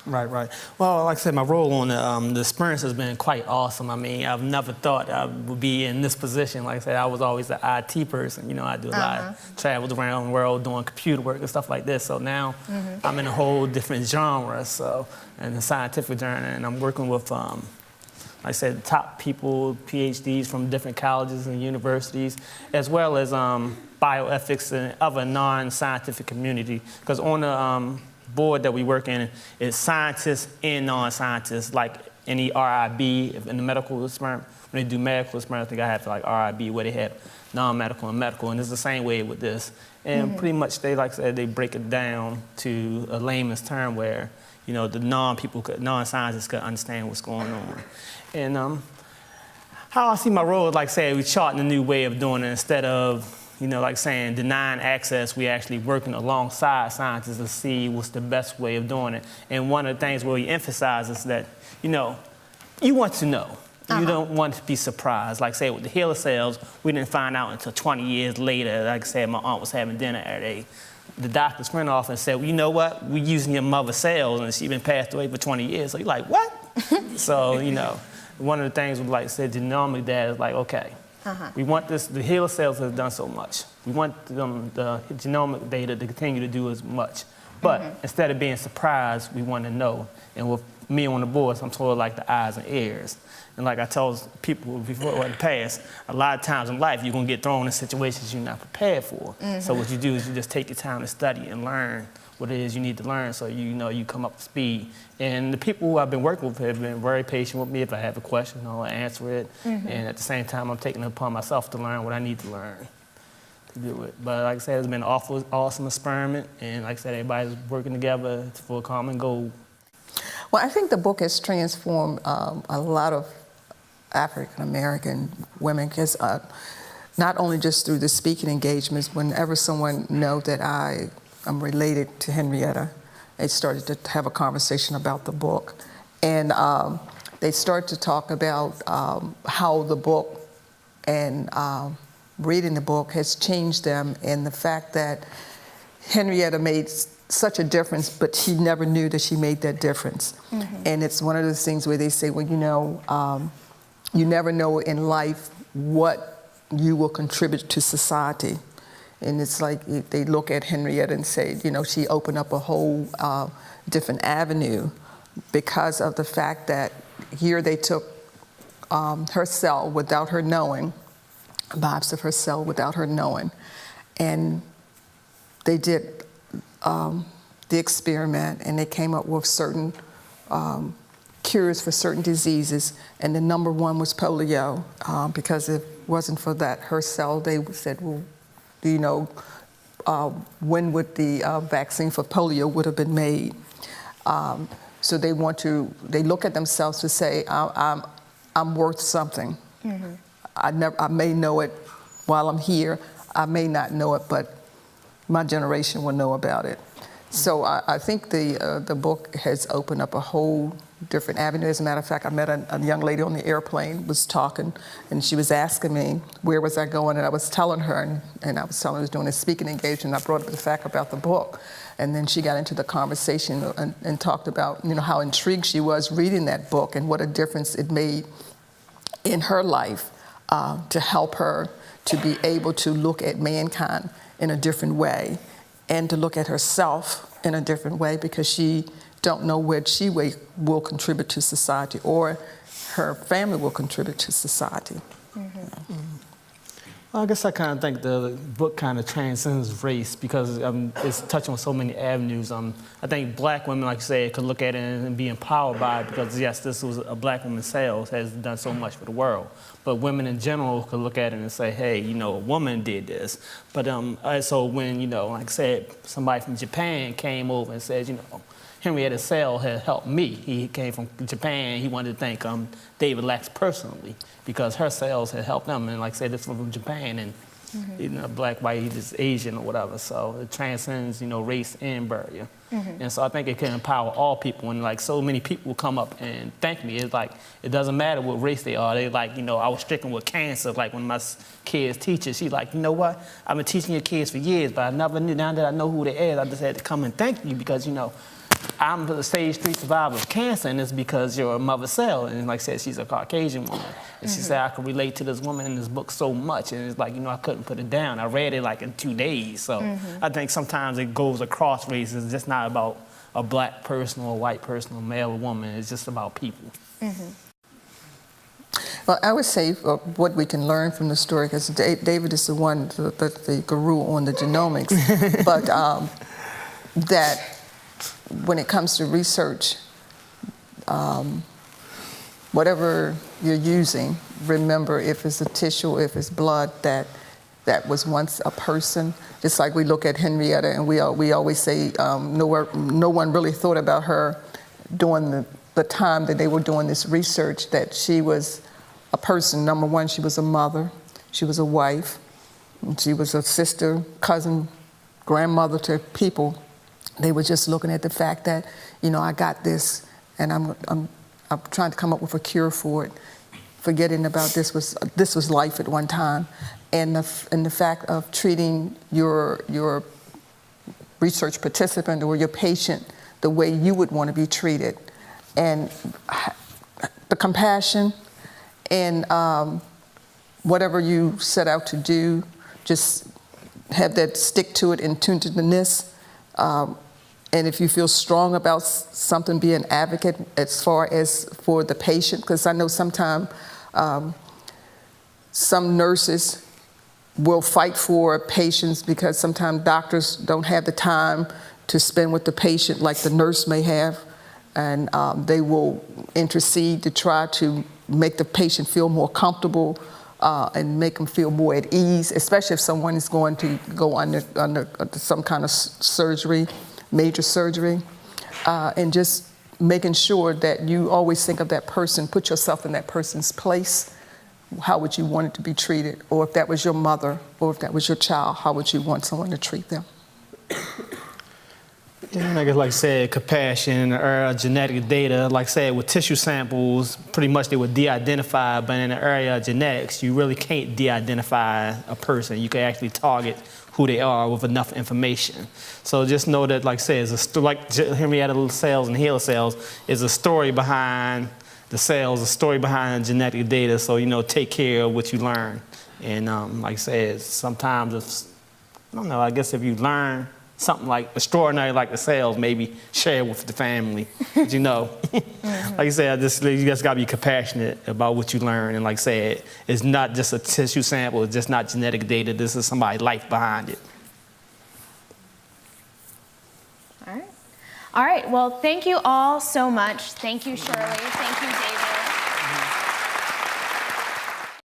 Right. Well, like I said, my role on the experience has been quite awesome. I mean, I've never thought I would be in this position. Like I said, I was always an IT person. You know, I do a lot of travels around the world doing computer work and stuff like this. So now I'm in a whole different genre, in the scientific genre, and I'm working with, like I said, top people, PhDs from different colleges and universities, as well as bioethics and other non-scientific community. Because on the board that we work in is scientists and non-scientists, like any RIB in the medical experiment. When they do medical experiments, I think I have like RIB where they have non-medical and medical, and it's the same way with this. And pretty much they, like I said, they break it down to a layman's term where, you know, the non-scientists could understand what's going on. And how I see my role is, like I said, we're charting a new way of doing it instead of, you know, like saying denying access. We're actually working alongside scientists to see what's the best way of doing it. And one of the things where we emphasize is that, you know, you want to know. You don't want to be surprised. Like, say, with the HeLa cells, we didn't find out until 20 years later. Like I said, my aunt was having dinner at the doctor's went off and said, well, you know what? We're using your mother's cells, and she's been passed away for 20 years. So you're like, what? So, you know, one of the things with, like I said, genomic data is like, okay, we want this, the HeLa cells have done so much. We want the genomic data to continue to do as much. But instead of being surprised, we want to know. And with me on the board, I'm sort of like the eyes and ears. And like I told people before in the past, a lot of times in life, you're going to get thrown in situations you're not prepared for. So what you do is you just take your time to study and learn what it is you need to learn so you know you come up to speed. And the people who I've been working with have been very patient with me. If I have a question, I'll answer it. And at the same time, I'm taking it upon myself to learn what I need to learn to do it. But like I said, it's been an awesome experiment. And like I said, everybody's working together for a common goal. Well, I think the book has transformed a lot of African-American women, because not only just through the speaking engagements, whenever someone knows that I am related to Henrietta, they started to have a conversation about the book. And they start to talk about how the book and reading the book has changed them, and the fact that Henrietta made such a difference, but she never knew that she made that difference. And it's one of those things where they say, well, you know, you never know in life what you will contribute to society. And it's like they look at Henrietta and say, you know, she opened up a whole different avenue because of the fact that here they took her cell without her knowing, biopsy of her cell without her knowing, and they did the experiment, and they came up with certain cures for certain diseases, and the number one was polio, because if it wasn't for that, her cell, they said, well, do you know when would the vaccine for polio would have been made? So they look at themselves to say, I'm worth something. I may know it while I'm here, I may not know it, but my generation will know about it. So I think the book has opened up a whole different avenue. As a matter of fact, I met a young lady on the airplane, was talking, and she was asking me where was I going, and I was telling her, and I was telling her I was doing a speaking engagement, and I brought up the fact about the book. And then she got into the conversation and talked about, you know, how intrigued she was reading that book and what a difference it made in her life to help her to be able to look at mankind in a different way and to look at herself in a different way, because she don't know where she will contribute to society or her family will contribute to society. Well, I guess I kind of think the book kind of transcends race because it's touching on so many avenues. I think black women, like you said, could look at it and be empowered by it because, yes, this was a black woman's sales, has done so much for the world. But women in general could look at it and say, hey, you know, a woman did this. But so when, you know, like I said, somebody from Japan came over and said, you know, Henrietta's cell had helped me. He came from Japan. He wanted to thank David Lax personally because her cells had helped him. And like I said, this was from Japan, and you know, black, white, he's Asian or whatever. So it transcends, you know, race and barrier. And so I think it can empower all people. And like so many people will come up and thank me. It's like it doesn't matter what race they are. They like, you know, I was stricken with cancer. Like when my kids teacher, she's like, you know what? I've been teaching your kids for years, but I never knew. Now that I know who they are, I just had to come and thank you because, you know, I'm a stage 3 survivor of cancer, and it's because you're a mother cell. And like I said, she's a Caucasian woman. And she said, I could relate to this woman in this book so much. And it's like, I couldn't put it down. I read it like in 2 days. So I think sometimes it goes across races. It's just not about a black person or a white person or male or woman. It's just about people. Well, I would say what we can learn from the story, because David is the guru on the genomics, but that when it comes to research, whatever you're using, remember if it's a tissue, if it's blood, that was once a person. Just like we look at Henrietta, and we always say no one really thought about her during the time that they were doing this research, that she was a person. Number one, she was a mother, she was a wife, and she was a sister, cousin, grandmother to people. They were just looking at the fact that, I got this, and I'm trying to come up with a cure for it, forgetting about this was life at one time, and the fact of treating your research participant or your patient the way you would want to be treated, and the compassion, and whatever you set out to do, just have that stick to it and tune to the ness. And if you feel strong about something, be an advocate as far as for the patient, because I know sometimes some nurses will fight for patients because sometimes doctors don't have the time to spend with the patient like the nurse may have, and they will intercede to try to make the patient feel more comfortable and make them feel more at ease, especially if someone is going to go under some kind of surgery, major surgery, and just making sure that you always think of that person, put yourself in that person's place. How would you want it to be treated? Or if that was your mother, or if that was your child, how would you want someone to treat them? Yeah, I guess, like I said, compassion, genetic data. Like I said, with tissue samples, pretty much they were de-identified, but in the area of genetics, you really can't de-identify a person. You can actually target who they are with enough information. So just know that, like I said, like Henrietta cells and HeLa cells, is a story behind the cells, a story behind genetic data. So, take care of what you learn. And like I said, sometimes it's, I don't know, I guess if you learn something like extraordinary like the cells, maybe share with the family, but like I said, you just gotta be compassionate about what you learn. And like I said, it's not just a tissue sample, it's just not genetic data, this is somebody's life behind it. All right, well, thank you all so much. Thank you, Shirley, thank you, David.